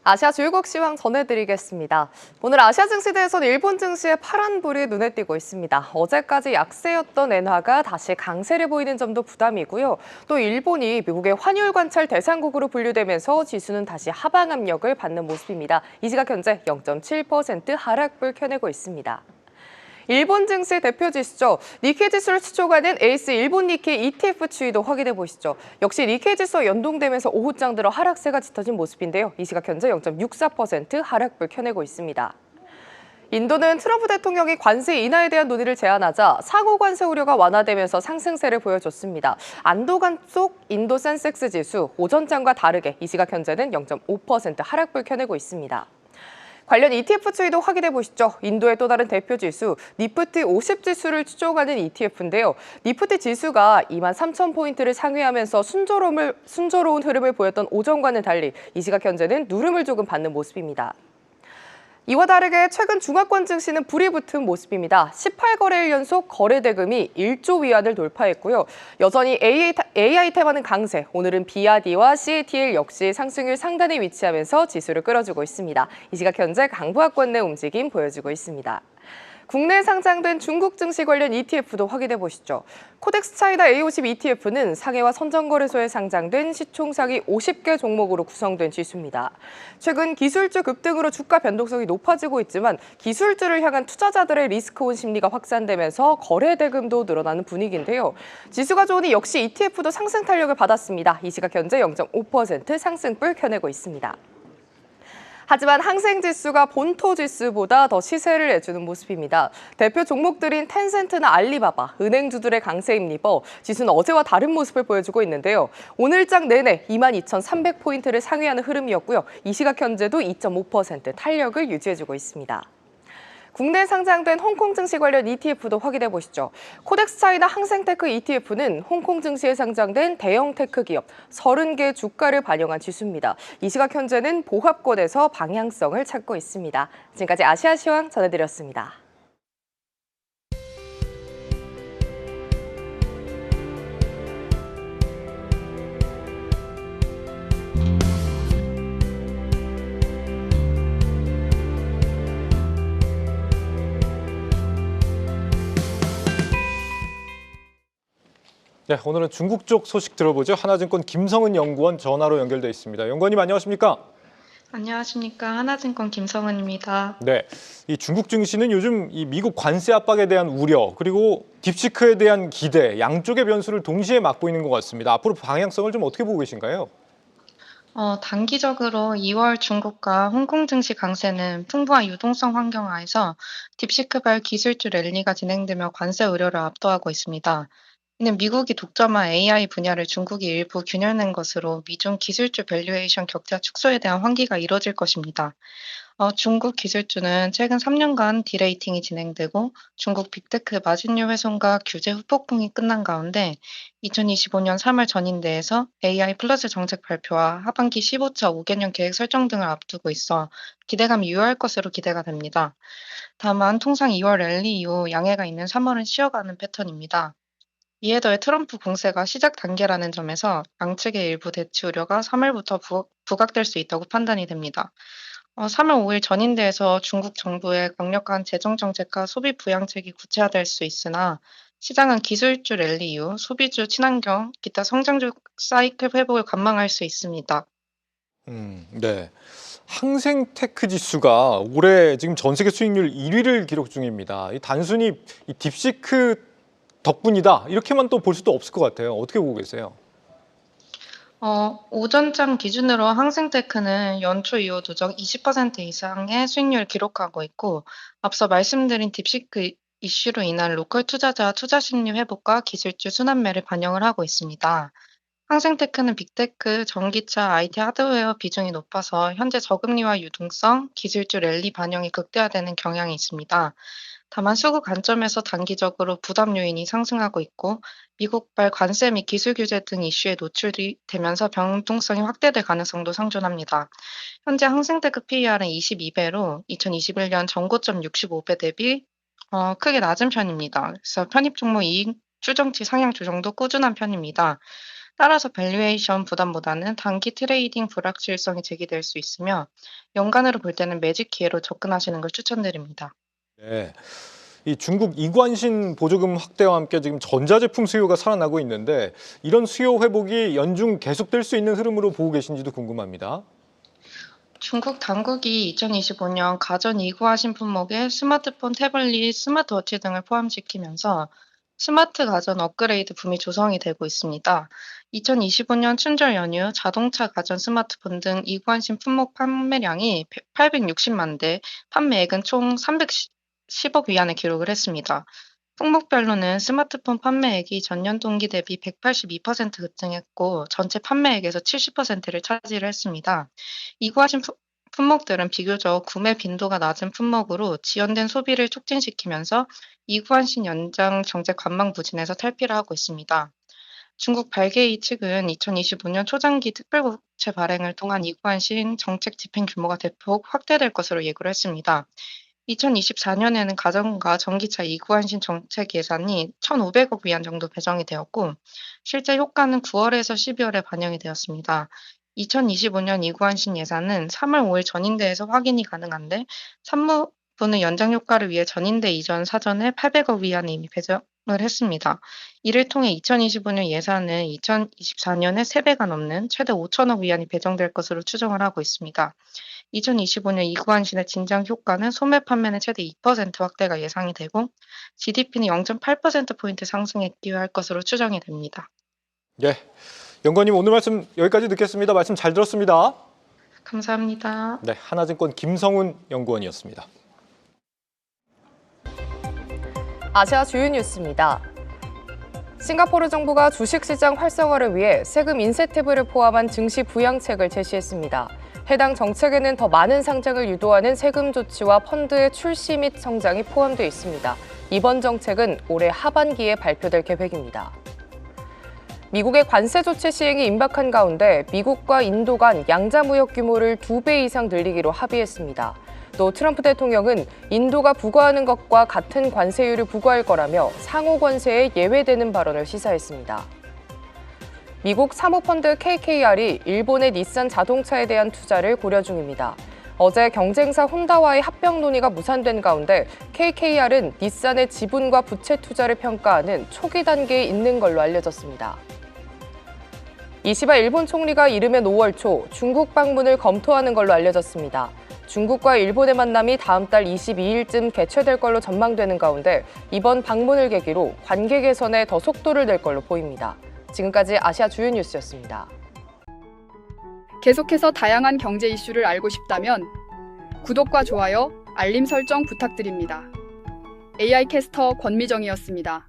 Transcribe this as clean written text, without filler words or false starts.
아시아 주요국 시황 전해드리겠습니다. 오늘 아시아 증시대에서는 일본 증시의 파란불이 눈에 띄고 있습니다. 어제까지 약세였던 엔화가 다시 강세를 보이는 점도 부담이고요. 또 일본이 미국의 환율 관찰 대상국으로 분류되면서 지수는 다시 하방 압력을 받는 모습입니다. 이 시각 현재 0.7% 하락불 켜내고 있습니다. 일본 증시 대표 지수죠. 니케이 지수를 추종하는 에이스 일본 니케이 ETF 추이도 확인해 보시죠. 역시 니케이 지수와 연동되면서 오후장 들어 하락세가 짙어진 모습인데요. 이 시각 현재 0.64% 하락불 켜내고 있습니다. 인도는 트럼프 대통령이 관세 인하에 대한 논의를 제안하자 상호 관세 우려가 완화되면서 상승세를 보여줬습니다. 안도간 속 인도 센섹스 지수 오전장과 다르게 이 시각 현재는 0.5% 하락불 켜내고 있습니다. 관련 ETF 추이도 확인해 보시죠. 인도의 또 다른 대표 지수 니프티 50 지수를 추종하는 ETF인데요. 니프티 지수가 23,000포인트를 상회하면서 순조로운 흐름을 보였던 오전과는 달리 이 시각 현재는 누름을 조금 받는 모습입니다. 이와 다르게 최근 중화권 증시는 불이 붙은 모습입니다. 18거래일 연속 거래 대금이 1조 위안을 돌파했고요. 여전히 AI 테마는 강세, 오늘은 BRD와 CATL 역시 상승률 상단에 위치하면서 지수를 끌어주고 있습니다. 이 시각 현재 강보합권 내 움직임 보여주고 있습니다. 국내에 상장된 중국 증시 관련 ETF도 확인해 보시죠. 코덱스 차이나 A50 ETF는 상해와 선정거래소에 상장된 시총 상위 50개 종목으로 구성된 지수입니다. 최근 기술주 급등으로 주가 변동성이 높아지고 있지만 기술주를 향한 투자자들의 리스크온 심리가 확산되면서 거래 대금도 늘어나는 분위기인데요. 지수가 좋으니 역시 ETF도 상승 탄력을 받았습니다. 이 시각 현재 0.5% 상승불 켜내고 있습니다. 하지만 항생지수가 본토지수보다 더 시세를 내주는 모습입니다. 대표 종목들인 텐센트나 알리바바, 은행주들의 강세 힘입어 지수는 어제와 다른 모습을 보여주고 있는데요. 오늘장 내내 22,300포인트를 상회하는 흐름이었고요. 이 시각 현재도 2.5% 탄력을 유지해주고 있습니다. 국내에 상장된 홍콩 증시 관련 ETF도 확인해 보시죠. 코덱스 차이나 항생테크 ETF는 홍콩 증시에 상장된 대형 테크 기업 30개 주가를 반영한 지수입니다. 이 시각 현재는 보합권에서 방향성을 찾고 있습니다. 지금까지 아시아 시황 전해드렸습니다. 네, 오늘은 중국 쪽 소식 들어보죠. 하나증권 김성은 연구원 전화로 연결돼 있습니다. 연구원님 안녕하십니까? 안녕하십니까. 하나증권 김성은입니다. 네, 이 중국 증시는 요즘 이 미국 관세 압박에 대한 우려 그리고 딥시크에 대한 기대 양쪽의 변수를 동시에 맛보이는 것 같습니다. 앞으로 방향성을 좀 어떻게 보고 계신가요? 단기적으로 2월 중국과 홍콩 증시 강세는 풍부한 유동성 환경 하에서 딥시크발 기술주 랠리가 진행되며 관세 우려를 압도하고 있습니다. 이는 미국이 독점한 AI 분야를 중국이 일부 균열낸 것으로 미중 기술주 밸류에이션 격차 축소에 대한 환기가 이뤄질 것입니다. 중국 기술주는 최근 3년간 디레이팅이 진행되고 중국 빅테크 마진율 훼손과 규제 후폭풍이 끝난 가운데 2025년 3월 전인대에서 AI 플러스 정책 발표와 하반기 15차 5개년 계획 설정 등을 앞두고 있어 기대감이 유효할 것으로 기대가 됩니다. 다만 통상 2월 랠리 이후 양해가 있는 3월은 쉬어가는 패턴입니다. 이에 더해 트럼프 공세가 시작 단계라는 점에서 양측의 일부 대치 우려가 3월부터 부각될 수 있다고 판단이 됩니다. 3월 5일 전인대에서 중국 정부의 강력한 재정 정책과 소비 부양책이 구체화될 수 있으나 시장은 기술주 랠리 이후 소비주 친환경, 기타 성장주 사이클 회복을 관망할 수 있습니다. 네. 항생테크 지수가 올해 지금 전 세계 수익률 1위를 기록 중입니다. 단순히 이 딥시크 덕분이다 이렇게만 또 볼 수도 없을 것 같아요. 어떻게 보고 계세요? 오전장 기준으로 항생테크는 연초 이후 누적 20% 이상의 수익률을 기록하고 있고, 앞서 말씀드린 딥시크 이슈로 인한 로컬 투자자 투자 심리 회복과 기술주 순환매를 반영을 하고 있습니다. 항생테크는 빅테크, 전기차, IT 하드웨어 비중이 높아서 현재 저금리와 유동성, 기술주 랠리 반영이 극대화되는 경향이 있습니다. 다만 수급 관점에서 단기적으로 부담 요인이 상승하고 있고 미국발 관세 및 기술 규제 등 이슈에 노출이 되면서 변동성이 확대될 가능성도 상존합니다. 현재 항생테크 PER은 22배로 2021년 전고점 65배 대비 크게 낮은 편입니다. 그래서 편입 종목 이익 추정치 상향 조정도 꾸준한 편입니다. 따라서 밸류에이션 부담보다는 단기 트레이딩 불확실성이 제기될 수 있으며 연간으로 볼 때는 매집 기회로 접근하시는 걸 추천드립니다. 네. 이 중국 이관신 보조금 확대와 함께 지금 전자제품 수요가 살아나고 있는데 이런 수요 회복이 연중 계속될 수 있는 흐름으로 보고 계신지도 궁금합니다. 중국 당국이 2025년 가전 이구화신 품목에 스마트폰, 태블릿, 스마트워치 등을 포함시키면서 스마트 가전 업그레이드 붐이 조성이 되고 있습니다. 2025년 춘절 연휴 자동차, 가전, 스마트폰 등 이구환신 품목 판매량이 860만 대, 판매액은 총 310억 위안을 기록을 했습니다. 품목별로는 스마트폰 판매액이 전년 동기 대비 182% 급증했고 전체 판매액에서 70%를 차지를 했습니다. 이구하신 품목들은 비교적 구매 빈도가 낮은 품목으로 지연된 소비를 촉진시키면서 이구환신 연장 정책 관망 부진에서 탈피를 하고 있습니다. 중국 발개이 측은 2025년 초장기 특별국채 발행을 통한 이구환신 정책 집행 규모가 대폭 확대될 것으로 예고를 했습니다. 2024년에는 가전과 전기차 이구환신 정책 예산이 1,500억 위안 정도 배정이 되었고 실제 효과는 9월에서 12월에 반영이 되었습니다. 2025년 이구환신 예산은 3월 5일 전인대에서 확인이 가능한데 산무부는 연장 효과를 위해 전인대 이전 사전에 800억 위안을 이미 배정을 했습니다. 이를 통해 2025년 예산은 2024년에 3배가 넘는 최대 5천억 위안이 배정될 것으로 추정을 하고 있습니다. 2025년 이구환신의 진정 효과는 소매 판매는 최대 2% 확대가 예상이 되고 GDP는 0.8%포인트 상승에 기여할 것으로 추정이 됩니다. 예. 연구원님 오늘 말씀 여기까지 듣겠습니다. 말씀 잘 들었습니다. 감사합니다. 네, 하나증권 김성훈 연구원이었습니다. 아시아 주요 뉴스입니다. 싱가포르 정부가 주식시장 활성화를 위해 세금 인센티브를 포함한 증시 부양책을 제시했습니다. 해당 정책에는 더 많은 상장을 유도하는 세금 조치와 펀드의 출시 및 성장이 포함되어 있습니다. 이번 정책은 올해 하반기에 발표될 계획입니다. 미국의 관세 조치 시행이 임박한 가운데 미국과 인도 간 양자 무역 규모를 2배 이상 늘리기로 합의했습니다. 또 트럼프 대통령은 인도가 부과하는 것과 같은 관세율을 부과할 거라며 상호 관세에 예외되는 발언을 시사했습니다. 미국 사모펀드 KKR이 일본의 닛산 자동차에 대한 투자를 고려 중입니다. 어제 경쟁사 혼다와의 합병 논의가 무산된 가운데 KKR은 닛산의 지분과 부채 투자를 평가하는 초기 단계에 있는 걸로 알려졌습니다. 이시바 일본 총리가 이르면 5월 초 중국 방문을 검토하는 걸로 알려졌습니다. 중국과 일본의 만남이 다음 달 22일쯤 개최될 걸로 전망되는 가운데 이번 방문을 계기로 관계 개선에 더 속도를 낼 걸로 보입니다. 지금까지 아시아 주요 뉴스였습니다. 계속해서 다양한 경제 이슈를 알고 싶다면 구독과 좋아요, 알림 설정 부탁드립니다. AI 캐스터 권미정이었습니다.